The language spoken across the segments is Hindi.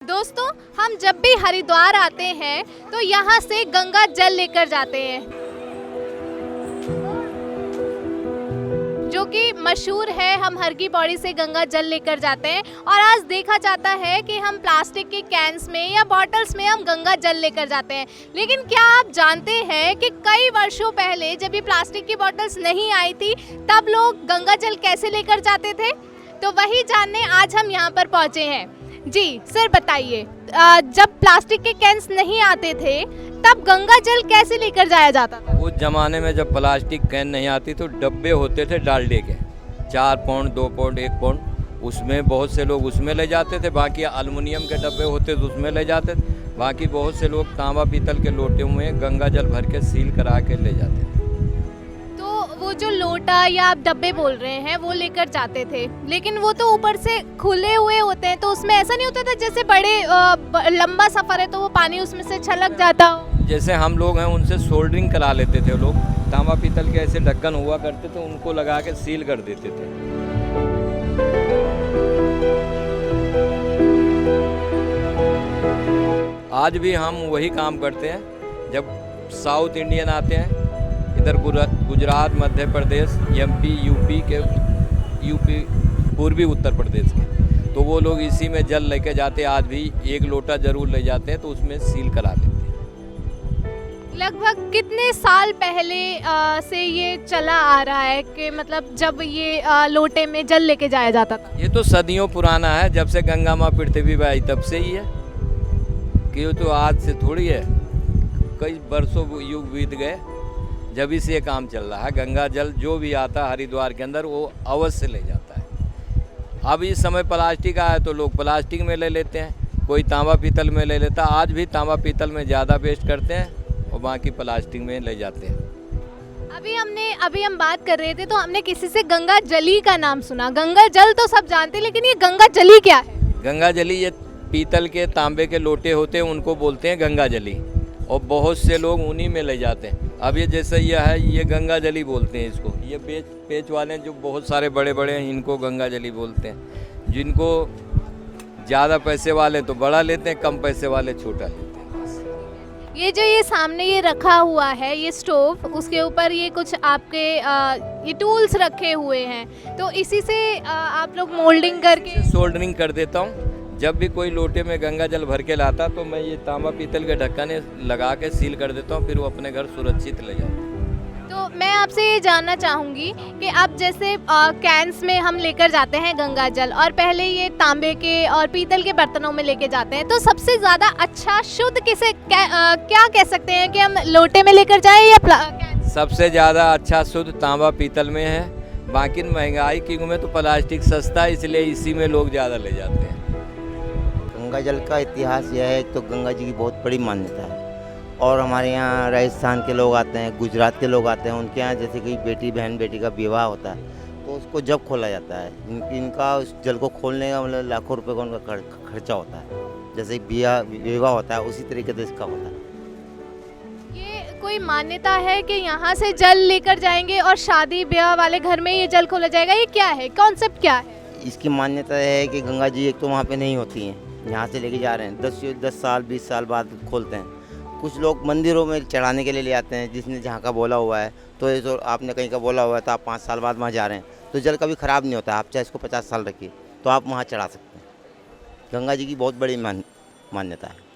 दोस्तों, हम जब भी हरिद्वार आते हैं तो यहाँ से गंगा जल लेकर जाते हैं, जो कि मशहूर है। हम हर की पौड़ी से गंगा जल लेकर जाते हैं और आज देखा जाता है कि हम प्लास्टिक के कैंस में या बॉटल्स में हम गंगा जल लेकर जाते हैं। लेकिन क्या आप जानते हैं कि कई वर्षों पहले जब ये प्लास्टिक की बॉटल्स नहीं आई थी तब लोग गंगा जल कैसे लेकर जाते थे? तो वही जानने आज हम यहाँ पर पहुँचे हैं। जी सर, बताइए, जब प्लास्टिक के कैंस नहीं आते थे तब गंगा जल कैसे लेकर जाया जाता था? उस जमाने में जब प्लास्टिक कैन नहीं आती तो डब्बे होते थे डालडे के, 4 पाउंड 2 पाउंड 1 पाउंड, उसमें बहुत से लोग उसमें ले जाते थे। बाकी एल्युमिनियम के डब्बे होते तो उसमें ले जाते थे। बाकी बहुत से लोग तांबा पीतल के लोटे में गंगा जल भर के सील करा के ले जाते थे। वो जो लोटा या आप डब्बे बोल रहे हैं वो लेकर जाते थे, लेकिन वो तो ऊपर से खुले हुए होते हैं, तो उसमें ऐसा नहीं होता था जैसे बड़े लंबा सफ़र है तो वो पानी उसमें से छलक जाता हो? जैसे हम लोग हैं उनसे सोल्डरिंग करा लेते थे लोग, तांबा पीतल के ऐसे ढक्कन हुआ करते थे, उनको लगा के सील कर देते थे। आज भी हम वही काम करते हैं। जब साउथ इंडियन आते हैं इधर गुजरात, मध्य प्रदेश, एमपी, यूपी पूर्वी उत्तर प्रदेश के, तो वो लोग इसी में जल लेके जाते। आज भी 1 लोटा जरूर ले जाते हैं तो उसमें सील करा लेते हैं। लगभग कितने साल पहले से ये चला आ रहा है कि मतलब जब ये लोटे में जल लेके जाया जाता था? ये तो सदियों पुराना है, जब से गंगा माँ पृथ्वी पे आई तब से ही है, कि ये तो आज से थोड़ी है। कई वर्षों युग बीत गए जब से ये काम चल रहा है। गंगा जल जो भी आता है हरिद्वार के अंदर वो अवश्य ले जाता है। अब इस समय प्लास्टिक आया तो लोग प्लास्टिक में ले लेते हैं, कोई तांबा पीतल में ले लेता। आज भी तांबा पीतल में ज़्यादा वेस्ट करते हैं और बाकी प्लास्टिक में ले जाते हैं। अभी हम बात कर रहे थे तो हमने किसी से गंगा जली का नाम सुना। गंगा जल तो सब जानते, लेकिन ये गंगा जली क्या है? गंगा जली ये पीतल के तांबे के लोटे होते हैं, उनको बोलते हैं गंगा जली, और बहुत से लोग उन्हीं में ले जाते हैं। अब ये जैसे यह है, ये गंगा जली बोलते हैं इसको। ये पेच वाले जो बहुत सारे बड़े बड़े हैं इनको गंगा जली बोलते हैं। जिनको ज़्यादा पैसे वाले तो बड़ा लेते हैं, कम पैसे वाले छोटा लेते हैं। ये जो ये सामने ये रखा हुआ है ये स्टोव, उसके ऊपर ये कुछ आपके ये टूल्स रखे हुए हैं, तो इसी से आप लोग मोल्डिंग करके सोल्डरिंग कर देता हूँ। जब भी कोई लोटे में गंगा जल भर के लाता तो मैं ये तांबा पीतल के ढक्कन लगा के सील कर देता हूँ, फिर वो अपने घर सुरक्षित ले जाता है। तो मैं आपसे ये जानना चाहूँगी कि अब जैसे कैंस में हम लेकर जाते हैं गंगा जल, और पहले ये तांबे के और पीतल के बर्तनों में लेके जाते हैं, तो सबसे ज़्यादा अच्छा शुद्ध किसे क्या कह सकते हैं कि हम लोटे में लेकर जाएं या सबसे ज़्यादा अच्छा शुद्ध तांबा पीतल में है। बाकी महंगाई की में तो प्लास्टिक सस्ता है, इसलिए इसी में लोग ज़्यादा ले जाते हैं। गंगा जल का इतिहास यह है, तो गंगा जी की बहुत बड़ी मान्यता है, और हमारे यहाँ राजस्थान के लोग आते हैं, गुजरात के लोग आते हैं। उनके यहाँ जैसे कि बेटी का विवाह होता है तो उसको जब खोला जाता है, इनका उस जल को खोलने का मतलब लाखों रुपए का उनका खर्चा होता है। जैसे विवाह होता है उसी तरीके से इसका होता है। ये कोई मान्यता है कि यहाँ से जल लेकर जाएंगे और शादी ब्याह वाले घर में ये जल खोला जाएगा? ये क्या है, कॉन्सेप्ट क्या है? इसकी मान्यता है कि गंगा जी एक तो वहाँ पे नहीं होती हैं, यहाँ से लेके जा रहे हैं, 10 साल 20 साल बाद खोलते हैं। कुछ लोग मंदिरों में चढ़ाने के लिए ले आते हैं, जिसने जहाँ का बोला हुआ है। तो ये तो आपने कहीं का बोला हुआ है तो आप 5 साल बाद वहाँ जा रहे हैं, तो जल कभी ख़राब नहीं होता। आप चाहे इसको 50 साल रखिए तो आप वहाँ चढ़ा सकते हैं। गंगा जी की बहुत बड़ी मान्यता है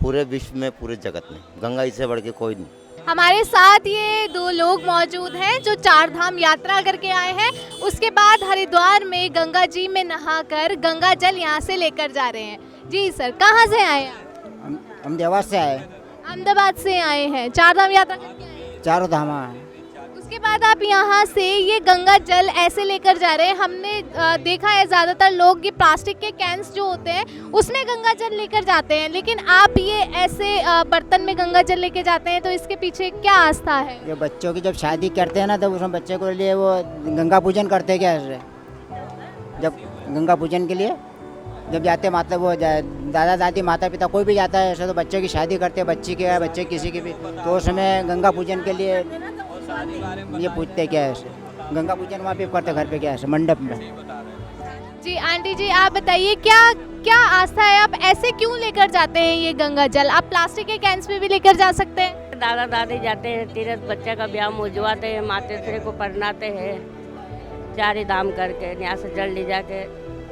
पूरे विश्व में, पूरे जगत में। गंगा जी से बढ़ के कोई नहीं। हमारे साथ ये 2 लोग मौजूद हैं जो 4 धाम यात्रा करके आए हैं, उसके बाद हरिद्वार में गंगा जी में नहाकर गंगा जल यहाँ से लेकर जा रहे हैं। जी सर, कहाँ से आए हैं? हम देवास से आए। अहमदाबाद से आए हैं, 4 धाम यात्रा करके आए हैं। चारों धामा है। उसके बाद आप यहाँ से ये गंगा जल ऐसे लेकर जा रहे हैं। हमने देखा है ज़्यादातर लोग ये प्लास्टिक के कैंस जो होते हैं उसमें गंगा जल लेकर जाते हैं, लेकिन आप ये ऐसे बर्तन में गंगा जल लेके जाते हैं, तो इसके पीछे क्या आस्था है? ये बच्चों की जब शादी करते हैं ना, तब उसमें बच्चे को लिए वो गंगा पूजन करते हैं। क्या ऐसे जब गंगा पूजन के लिए जब जाते मतलब वो दादा दादी माता पिता कोई भी जाता है ऐसे, तो बच्चे की शादी करते हैं, बच्ची के बच्चे किसी की भी, तो उस समय गंगा पूजन के लिए ये पूछते क्या है ऐसे। गंगा पूजन वहाँ पे करते घर पे क्या है मंडप में। जी आंटी जी, आप बताइए क्या क्या आस्था है, आप ऐसे क्यों लेकर जाते हैं ये गंगा जल? आप प्लास्टिक के कैंस में भी लेकर जा सकते हैं। दादा दादी जाते हैं तीर्थ, बच्चे का ब्याह मुझवाते हैं, माते श्री को परनाते हैं, चारी धाम करके यहाँ से जल ले जाके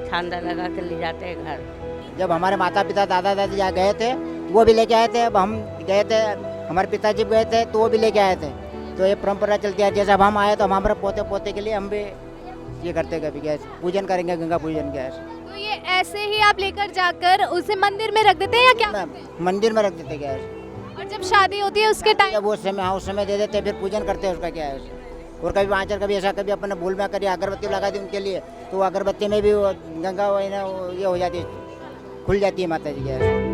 छांदा लगा के ले जाते हैं घर। जब हमारे माता पिता दादा दादी यहाँ गए थे वो भी लेके आए थे, अब हम गए थे, हमारे पिताजी गए थे तो वो भी लेके आए थे। तो ये परंपरा चलती है, जैसे अब हम आए तो हम हमारे पोते पोते के लिए हम भी ये करते कभी गैस पूजन करेंगे, गंगा पूजन गैस। तो ये ऐसे ही आप लेकर जाकर उसे मंदिर में रख देते हैं या क्या? मंदिर में रख देते गैस, और जब शादी होती है उसके टाइम जब वो समय, हाँ उस समय दे देते फिर पूजन करते हैं उसका क्या है। और कभी आंचल कभी ऐसा कभी अपने भूल में करी अगरबत्ती लगा दी उनके लिए तो अगरबत्ती में भी वो गंगा वो ये हो जाती है, खुल जाती है माता जी गैस।